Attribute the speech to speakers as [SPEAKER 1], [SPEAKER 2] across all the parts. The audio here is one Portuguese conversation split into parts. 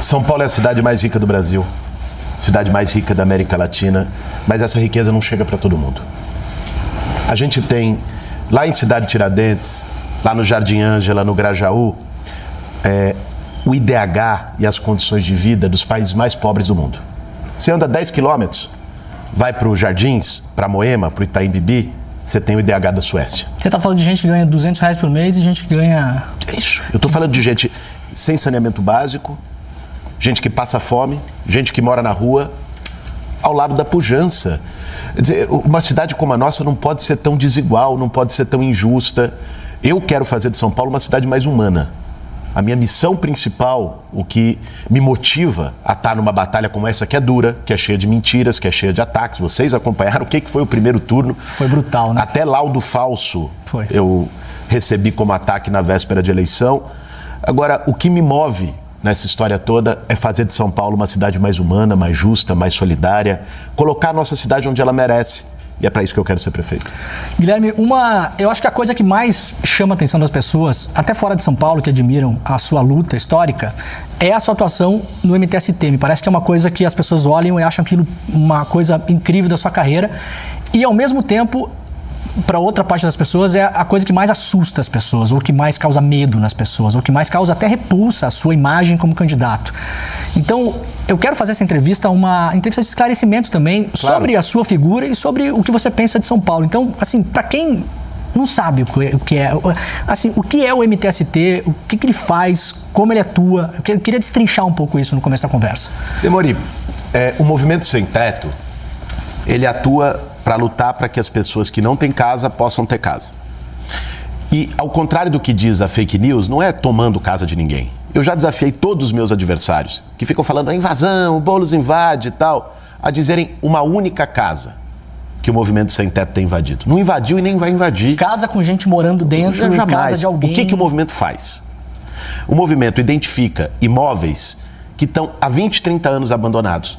[SPEAKER 1] São Paulo é a cidade mais rica do Brasil, cidade mais rica da América Latina, mas essa riqueza não chega para todo mundo. A gente tem, lá em Cidade Tiradentes, lá no Jardim Ângela, no Grajaú, o IDH e as condições de vida dos países mais pobres do mundo. Você anda 10 quilômetros, vai para os Jardins, para Moema, para o Itaim Bibi, você tem o IDH da Suécia.
[SPEAKER 2] Você está falando de gente que ganha R$200 por mês e gente que ganha...
[SPEAKER 1] É isso. Eu estou falando de gente sem saneamento básico, gente que passa fome, gente que mora na rua, ao lado da pujança. Quer dizer, uma cidade como a nossa não pode ser tão desigual, não pode ser tão injusta. Eu quero fazer de São Paulo uma cidade mais humana. A minha missão principal, o que me motiva a estar numa batalha como essa, que é dura, que é cheia de mentiras, que é cheia de ataques. Vocês acompanharam o que foi o primeiro turno.
[SPEAKER 2] Foi brutal, né?
[SPEAKER 1] Até laudo falso
[SPEAKER 2] foi.
[SPEAKER 1] Eu recebi como ataque na véspera de eleição. Agora, o que me move nessa história toda é fazer de São Paulo uma cidade mais humana, mais justa, mais solidária, colocar a nossa cidade onde ela merece. E é para isso que eu quero ser prefeito.
[SPEAKER 2] Guilherme, eu acho que a coisa que mais chama a atenção das pessoas, até fora de São Paulo, que admiram a sua luta histórica, é a sua atuação no MTST. Me parece que é uma coisa que as pessoas olham e acham aquilo uma coisa incrível da sua carreira. E, ao mesmo tempo, para outra parte das pessoas, é a coisa que mais assusta as pessoas, ou que mais causa medo nas pessoas, ou que mais causa até repulsa a sua imagem como candidato. Então, eu quero fazer essa entrevista, uma entrevista de esclarecimento também, claro, sobre a sua figura e sobre o que você pensa de São Paulo. Então, assim, para quem não sabe o que é, assim, o que é o MTST, o que ele faz, como ele atua, eu queria destrinchar um pouco isso no começo da conversa.
[SPEAKER 1] Demori, o Movimento Sem Teto, ele atua para lutar para que as pessoas que não têm casa possam ter casa. E, ao contrário do que diz a fake news, não é tomando casa de ninguém. Eu já desafiei todos os meus adversários, que ficam falando a invasão, o Boulos invade e tal, a dizerem uma única casa que o Movimento Sem Teto tem invadido. Não invadiu e nem vai invadir.
[SPEAKER 2] Casa com gente morando dentro, casa de alguém.
[SPEAKER 1] O que o movimento faz? O movimento identifica imóveis que estão há 20, 30 anos abandonados,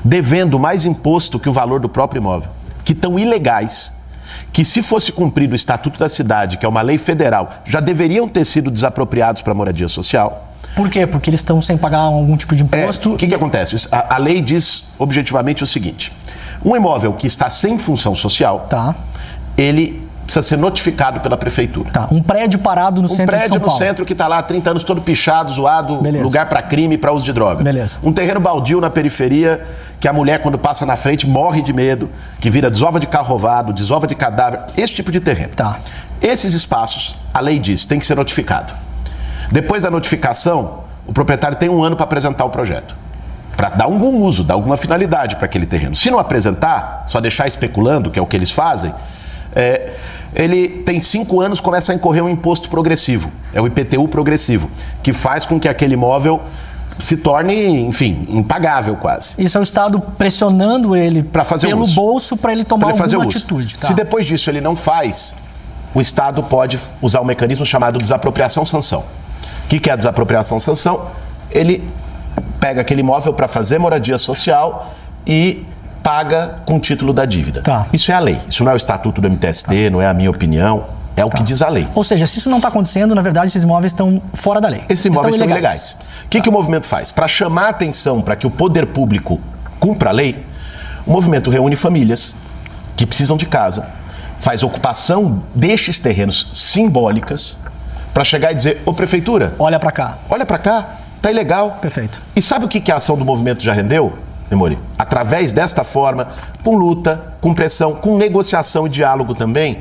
[SPEAKER 1] devendo mais imposto que o valor do próprio imóvel, que estão ilegais, que se fosse cumprido o Estatuto da Cidade, que é uma lei federal, já deveriam ter sido desapropriados para moradia social.
[SPEAKER 2] Por quê? Porque eles estão sem pagar algum tipo de imposto?
[SPEAKER 1] O que acontece? A lei diz objetivamente o seguinte: um imóvel que está sem função social, ele precisa ser notificado pela prefeitura.
[SPEAKER 2] Um prédio parado no centro de São Paulo.
[SPEAKER 1] Um prédio no centro que está lá há 30 anos todo pichado, zoado,
[SPEAKER 2] beleza,
[SPEAKER 1] lugar para crime, para uso de droga.
[SPEAKER 2] Beleza.
[SPEAKER 1] Um terreno baldio na periferia que a mulher, quando passa na frente, morre de medo, que vira desova de carro roubado, desova de cadáver, esse tipo de terreno. Esses espaços, a lei diz, tem que ser notificado. Depois da notificação, o proprietário tem 1 ano para apresentar o projeto, para dar algum uso, dar alguma finalidade para aquele terreno. Se não apresentar, só deixar especulando, que é o que eles fazem, ele tem 5 anos, começa a incorrer um imposto progressivo, é o IPTU progressivo, que faz com que aquele imóvel se torne, enfim, impagável quase.
[SPEAKER 2] Isso é o Estado pressionando ele para fazer pelo uso, bolso para ele tomar alguma atitude.
[SPEAKER 1] Se depois disso ele não faz, o Estado pode usar um mecanismo chamado desapropriação-sanção. O que é a desapropriação-sanção? Ele pega aquele imóvel para fazer moradia social e paga com o título da dívida. Isso é a lei. Isso não é o estatuto do MTST, não é a minha opinião, é o que diz a lei.
[SPEAKER 2] Ou seja, se isso não está acontecendo, na verdade, esses imóveis estão fora da lei.
[SPEAKER 1] Esses imóveis estão ilegais. O que o movimento faz? Para chamar a atenção, para que o poder público cumpra a lei, o movimento reúne famílias que precisam de casa, faz ocupação destes terrenos simbólicas, para chegar e dizer: ô prefeitura,
[SPEAKER 2] olha para cá.
[SPEAKER 1] Olha para cá, tá ilegal.
[SPEAKER 2] Perfeito.
[SPEAKER 1] E sabe o que a ação do movimento já rendeu, Demori? Através desta forma, com luta, com pressão, com negociação e diálogo também,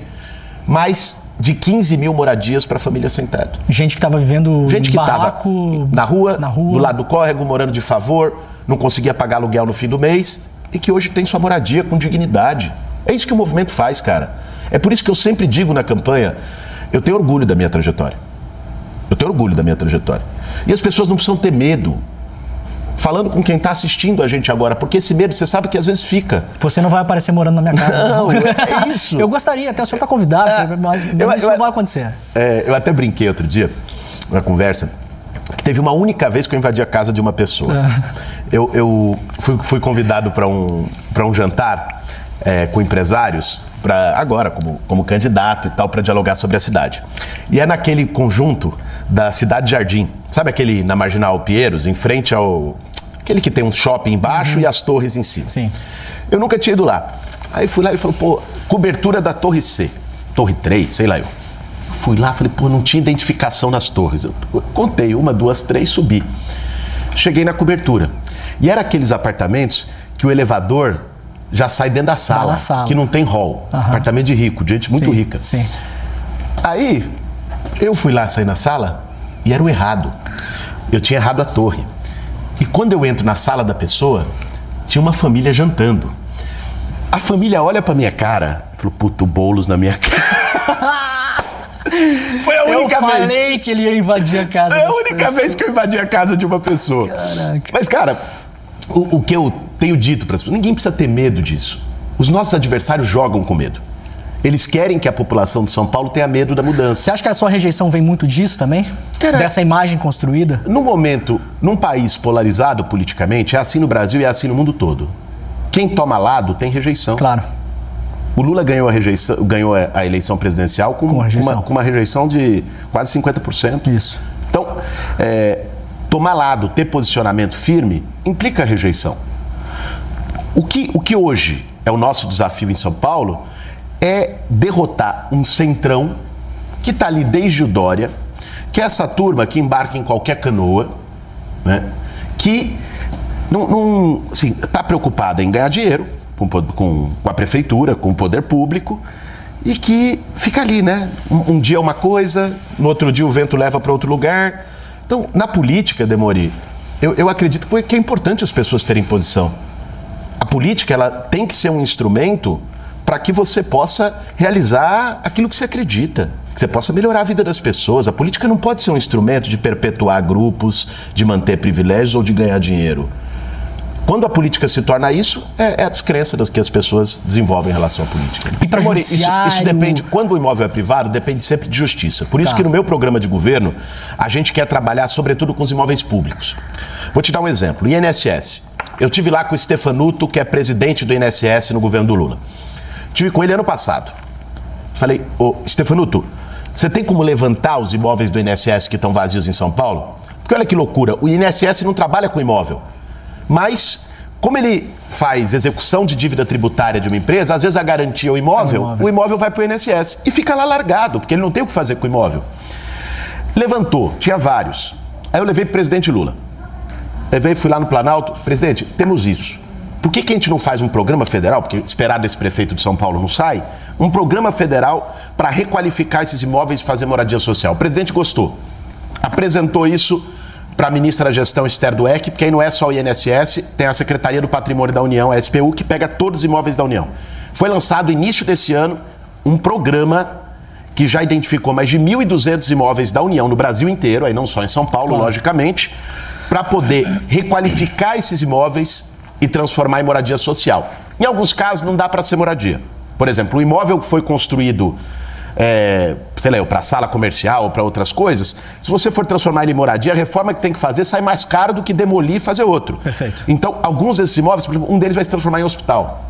[SPEAKER 1] mais de 15 mil moradias para família sem teto.
[SPEAKER 2] Gente que estava vivendo
[SPEAKER 1] barraco, na rua, do lado do córrego, morando de favor, não conseguia pagar aluguel no fim do mês e que hoje tem sua moradia com dignidade. É isso que o movimento faz, cara. É por isso que eu sempre digo na campanha, eu tenho orgulho da minha trajetória. Eu tenho orgulho da minha trajetória. E as pessoas não precisam ter medo. Falando com quem está assistindo a gente agora, porque esse medo, você sabe que às vezes fica.
[SPEAKER 2] Você não vai aparecer morando na minha casa.
[SPEAKER 1] Não, é isso.
[SPEAKER 2] Eu gostaria, até o senhor está convidado, mas isso não vai acontecer.
[SPEAKER 1] Eu até brinquei outro dia, numa conversa, que teve uma única vez que eu invadi a casa de uma pessoa. Eu fui convidado para um jantar com empresários agora, como candidato e tal, para dialogar sobre a cidade. E é naquele conjunto da Cidade Jardim, sabe aquele na Marginal Pinheiros, em frente ao... aquele que tem um shopping embaixo e as torres em cima.
[SPEAKER 2] Sim.
[SPEAKER 1] Eu nunca tinha ido lá. Aí fui lá e falei, pô, cobertura da Torre C, Torre 3, sei lá eu. Fui lá, falei, pô, não tinha identificação nas torres. Eu contei, 1, 2, 3, subi. Cheguei na cobertura. E era aqueles apartamentos que o elevador já sai dentro da sala, que não tem hall. Apartamento de rico, de gente muito rica.
[SPEAKER 2] Sim.
[SPEAKER 1] Aí, eu fui lá sair na sala e era o errado. Eu tinha errado a torre. E quando eu entro na sala da pessoa, tinha uma família jantando. A família olha pra minha cara e falou, puto, Boulos na minha cara. Foi a única vez.
[SPEAKER 2] Eu falei que ele ia invadir a casa.
[SPEAKER 1] É a única vez que eu invadi a casa de uma pessoa.
[SPEAKER 2] Caraca.
[SPEAKER 1] Mas, cara, o que eu tenho dito para as pessoas, ninguém precisa ter medo disso. Os nossos adversários jogam com medo. Eles querem que a população de São Paulo tenha medo da mudança.
[SPEAKER 2] Você acha que a sua rejeição vem muito disso também? Dessa imagem construída?
[SPEAKER 1] No momento, num país polarizado politicamente, é assim no Brasil e é assim no mundo todo. Quem toma lado tem rejeição.
[SPEAKER 2] Claro.
[SPEAKER 1] O Lula ganhou a eleição presidencial com uma rejeição de quase 50%.
[SPEAKER 2] Isso.
[SPEAKER 1] Então, tomar lado, ter posicionamento firme, implica rejeição. O que hoje é o nosso desafio em São Paulo é derrotar um centrão que está ali desde o Dória, que é essa turma que embarca em qualquer canoa, né, que não está preocupada em ganhar dinheiro com a prefeitura, com o poder público, e que fica ali, né? Um dia é uma coisa, no outro dia o vento leva para outro lugar. Então, na política, Demori, eu acredito que é importante as pessoas terem posição. A política, ela tem que ser um instrumento para que você possa realizar aquilo que você acredita, que você possa melhorar a vida das pessoas. A política não pode ser um instrumento de perpetuar grupos, de manter privilégios ou de ganhar dinheiro. Quando a política se torna isso, é a descrença das que as pessoas desenvolvem em relação à política.
[SPEAKER 2] E para
[SPEAKER 1] isso depende, quando o imóvel é privado, depende sempre de justiça. Por isso que no meu programa de governo, a gente quer trabalhar sobretudo com os imóveis públicos. Vou te dar um exemplo, INSS. Eu tive lá com o Stefanuto, que é presidente do INSS no governo do Lula. Tive com ele ano passado. Falei, ô Stefanuto, você tem como levantar os imóveis do INSS que estão vazios em São Paulo? Porque olha que loucura, o INSS não trabalha com imóvel. Mas, como ele faz execução de dívida tributária de uma empresa, às vezes a garantia é o imóvel vai para o INSS e fica lá largado, porque ele não tem o que fazer com o imóvel. Levantou, tinha vários. Aí eu levei para o presidente Lula. Fui lá no Planalto, presidente, temos isso. Por que a gente não faz um programa federal, porque esperar desse prefeito de São Paulo não sai, um programa federal para requalificar esses imóveis e fazer moradia social? O presidente gostou. Apresentou isso para a ministra da Gestão, Esther Dweck, porque aí não é só o INSS, tem a Secretaria do Patrimônio da União, a SPU, que pega todos os imóveis da União. Foi lançado, início desse ano, um programa que já identificou mais de 1.200 imóveis da União no Brasil inteiro, aí não só em São Paulo, logicamente, para poder requalificar esses imóveis e transformar em moradia social. Em alguns casos não dá para ser moradia. Por exemplo, o imóvel que foi construído para sala comercial ou para outras coisas, se você for transformar ele em moradia, a reforma que tem que fazer sai mais caro do que demolir e fazer outro. Perfeito. Então, alguns desses imóveis, por exemplo, um deles vai se transformar em hospital.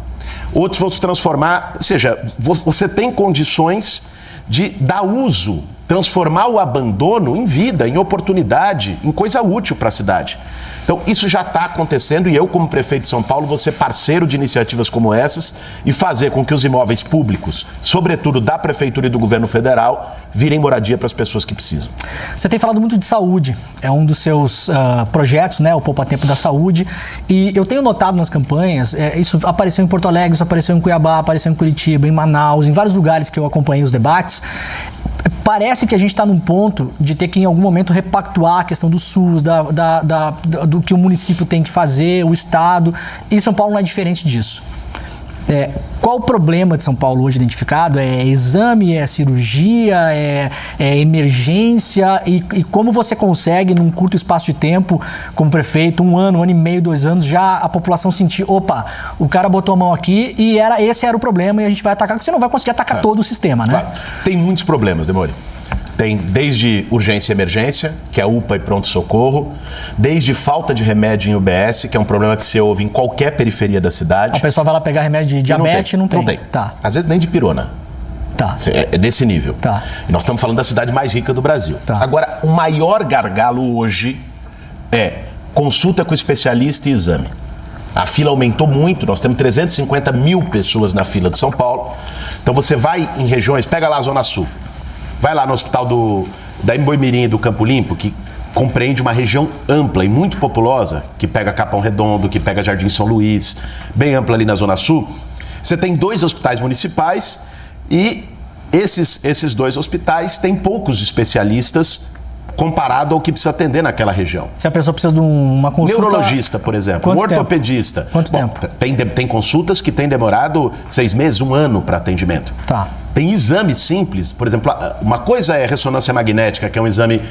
[SPEAKER 1] Outros vão se transformar, ou seja, você tem condições de dar uso, transformar o abandono em vida, em oportunidade, em coisa útil para a cidade. Então, isso já está acontecendo e eu, como prefeito de São Paulo, vou ser parceiro de iniciativas como essas e fazer com que os imóveis públicos, sobretudo da Prefeitura e do Governo Federal, virem moradia para as pessoas que precisam.
[SPEAKER 2] Você tem falado muito de saúde, é um dos seus projetos, né, o Poupa Tempo da Saúde, e eu tenho notado nas campanhas, isso apareceu em Porto Alegre, isso apareceu em Cuiabá, apareceu em Curitiba, em Manaus, em vários lugares que eu acompanhei os debates. Parece que a gente está num ponto de ter que, em algum momento, repactuar a questão do SUS, do que o município tem que fazer, o Estado. E São Paulo não é diferente disso. Qual o problema de São Paulo hoje identificado? É exame, é cirurgia, é emergência? E como você consegue, num curto espaço de tempo, como prefeito, um ano e meio, 2 anos, já a população sentir, opa, o cara botou a mão aqui e esse era o problema e a gente vai atacar, porque você não vai conseguir atacar todo o sistema, né?
[SPEAKER 1] Tem muitos problemas, Demori. tem desde urgência e emergência, que é UPA e pronto-socorro, desde falta de remédio em UBS, que é um problema que você ouve em qualquer periferia da cidade.
[SPEAKER 2] A pessoa vai lá pegar remédio de diabetes e não tem.
[SPEAKER 1] Não tem.
[SPEAKER 2] Tá.
[SPEAKER 1] Às vezes nem de pirona.
[SPEAKER 2] Tá.
[SPEAKER 1] É desse nível.
[SPEAKER 2] Tá.
[SPEAKER 1] E nós estamos falando da cidade mais rica do Brasil.
[SPEAKER 2] Tá.
[SPEAKER 1] Agora, o maior gargalo hoje é consulta com especialista e exame. A fila aumentou muito, nós temos 350 mil pessoas na fila de São Paulo. Então você vai em regiões, pega lá a Zona Sul, vai lá no hospital da Emboimirim e do Campo Limpo, que compreende uma região ampla e muito populosa, que pega Capão Redondo, que pega Jardim São Luís, bem ampla ali na Zona Sul. Você tem 2 hospitais municipais e esses 2 hospitais têm poucos especialistas comparado ao que precisa atender naquela região.
[SPEAKER 2] Se a pessoa precisa de uma consulta...
[SPEAKER 1] Neurologista, por exemplo, um ortopedista.
[SPEAKER 2] Quanto tempo?
[SPEAKER 1] Tem consultas que têm demorado 6 meses, 1 ano para atendimento.
[SPEAKER 2] Tá.
[SPEAKER 1] Tem exames simples, por exemplo, uma coisa é ressonância magnética, que é um exame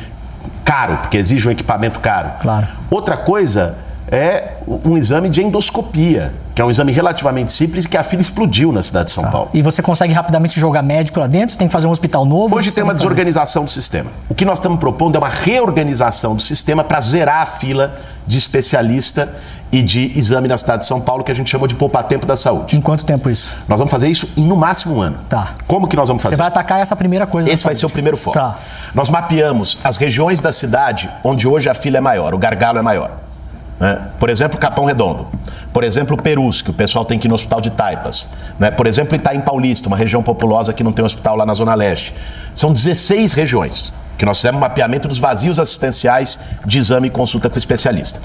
[SPEAKER 1] caro, porque exige um equipamento caro.
[SPEAKER 2] Claro.
[SPEAKER 1] Outra coisa é um exame de endoscopia, que é um exame relativamente simples e que a fila explodiu na cidade de São Paulo.
[SPEAKER 2] E você consegue rapidamente jogar médico lá dentro? Você tem que fazer um hospital novo?
[SPEAKER 1] Hoje tem uma desorganização do sistema. O que nós estamos propondo é uma reorganização do sistema para zerar a fila de especialista e de exame na cidade de São Paulo, que a gente chama de poupa-tempo da saúde.
[SPEAKER 2] Em quanto tempo isso?
[SPEAKER 1] Nós vamos fazer isso em no máximo 1 ano.
[SPEAKER 2] Tá.
[SPEAKER 1] Como que nós vamos fazer?
[SPEAKER 2] Você vai atacar essa primeira coisa.
[SPEAKER 1] Esse vai ser o primeiro foco.
[SPEAKER 2] Tá.
[SPEAKER 1] Nós mapeamos as regiões da cidade onde hoje a fila é maior, o gargalo é maior. Por exemplo, Capão Redondo. Por exemplo, Perus, que o pessoal tem que ir no Hospital de Taipas. Por exemplo, Itaim Paulista, uma região populosa que não tem um hospital lá na Zona Leste. São 16 regiões que nós fizemos um mapeamento dos vazios assistenciais de exame e consulta com especialista.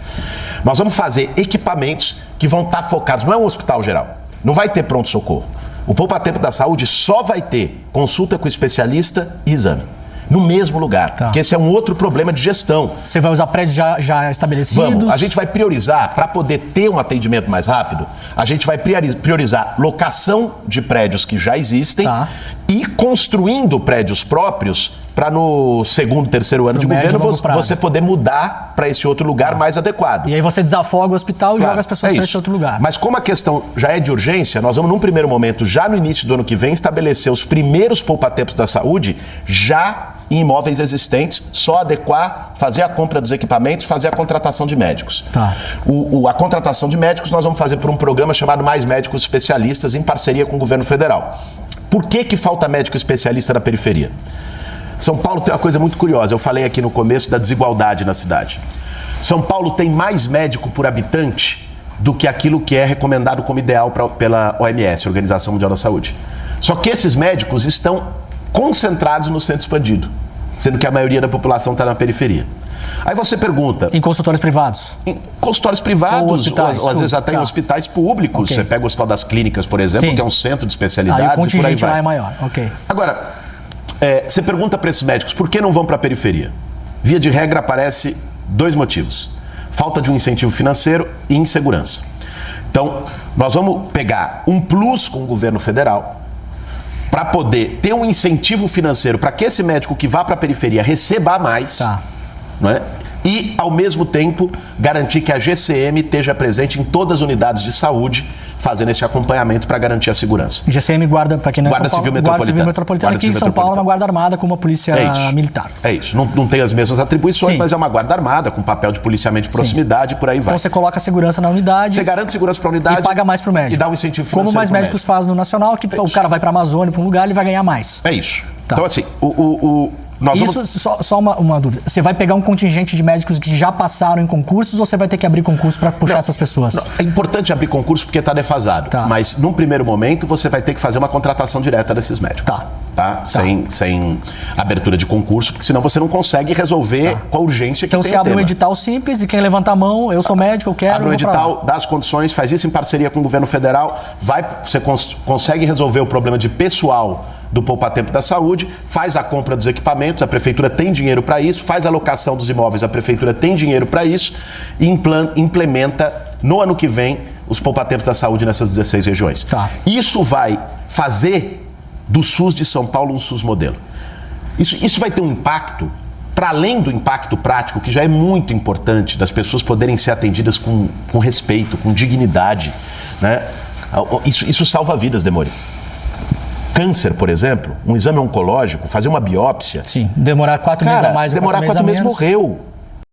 [SPEAKER 1] Nós vamos fazer equipamentos que vão estar focados, não é um hospital geral, não vai ter pronto-socorro. O poupa-tempo da saúde só vai ter consulta com especialista e exame. No mesmo lugar, porque esse é um outro problema de gestão.
[SPEAKER 2] Você vai usar prédios já estabelecidos?
[SPEAKER 1] Vamos, a gente vai priorizar, para poder ter um atendimento mais rápido, a gente vai priorizar locação de prédios que já existem e construindo prédios próprios para no 2º, 3º ano de governo você poder mudar para esse outro lugar mais adequado.
[SPEAKER 2] E aí você desafoga o hospital e joga as pessoas para esse outro lugar.
[SPEAKER 1] Mas como a questão já é de urgência, nós vamos num primeiro momento, já no início do ano que vem, estabelecer os primeiros poupa-tempos da saúde já em imóveis existentes, só adequar, fazer a compra dos equipamentos, fazer a contratação de médicos. A contratação de médicos nós vamos fazer por um programa chamado Mais Médicos Especialistas, em parceria com o governo federal. Por que falta médico especialista na periferia? São Paulo tem uma coisa muito curiosa, eu falei aqui no começo da desigualdade na cidade. São Paulo tem mais médico por habitante do que aquilo que é recomendado como ideal pela OMS, Organização Mundial da Saúde. Só que esses médicos estão concentrados no centro expandido, sendo que a maioria da população está na periferia. Aí você pergunta...
[SPEAKER 2] Em consultórios privados?
[SPEAKER 1] Em consultórios privados, ou às vezes até em hospitais públicos. Você pega o Hospital das Clínicas, por exemplo, que é um centro de especialidades,
[SPEAKER 2] o contingente
[SPEAKER 1] e por aí vai.
[SPEAKER 2] lá é maior.
[SPEAKER 1] Agora, você pergunta para esses médicos por que não vão para a periferia? Via de regra aparece 2 motivos. Falta de um incentivo financeiro e insegurança. Então, nós vamos pegar um plus com o governo federal para poder ter um incentivo financeiro para que esse médico que vá para a periferia receba mais, não é? E, ao mesmo tempo, garantir que a GCM esteja presente em todas as unidades de saúde, fazendo esse acompanhamento para garantir a segurança.
[SPEAKER 2] GCM guarda, para quem não é São Paulo, Guarda Civil Metropolitana, aqui em São Paulo é uma guarda armada com uma polícia militar.
[SPEAKER 1] É isso, não tem as mesmas atribuições, mas é uma guarda armada, com papel de policiamento de proximidade, por aí vai.
[SPEAKER 2] Então você coloca segurança na unidade.
[SPEAKER 1] Você garante segurança para a unidade.
[SPEAKER 2] E paga mais para o médico.
[SPEAKER 1] E dá um incentivo financeiro.
[SPEAKER 2] Como mais médicos fazem no Nacional, que o cara vai para a Amazônia, para um lugar, ele vai ganhar mais.
[SPEAKER 1] É isso. Então assim,
[SPEAKER 2] só uma dúvida. Você vai pegar um contingente de médicos que já passaram em concursos ou você vai ter que abrir concurso para puxar essas pessoas?
[SPEAKER 1] É importante abrir concurso porque está defasado. Mas, num primeiro momento, você vai ter que fazer uma contratação direta desses médicos. Sem abertura de concurso, porque senão você não consegue resolver com a urgência que tem o tema.
[SPEAKER 2] Então você abre um edital simples e quem levanta a mão, eu sou médico, eu quero...
[SPEAKER 1] Abre um edital, dá as condições, faz isso em parceria com o governo federal, você consegue resolver o problema de pessoal do poupa-tempo da saúde, faz a compra dos equipamentos, a prefeitura tem dinheiro para isso, faz a locação dos imóveis, a prefeitura tem dinheiro para isso e implementa no ano que vem os poupa-tempos da saúde nessas 16 regiões. Isso vai fazer do SUS de São Paulo um SUS modelo. Isso vai ter um impacto, para além do impacto prático, que já é muito importante, das pessoas poderem ser atendidas com respeito, com dignidade, né? Isso salva vidas, Demori. câncer, por exemplo, um exame oncológico, fazer uma biópsia.
[SPEAKER 2] Sim, demorar 4 meses a mais ou
[SPEAKER 1] demorar 4 meses
[SPEAKER 2] menos.
[SPEAKER 1] morreu.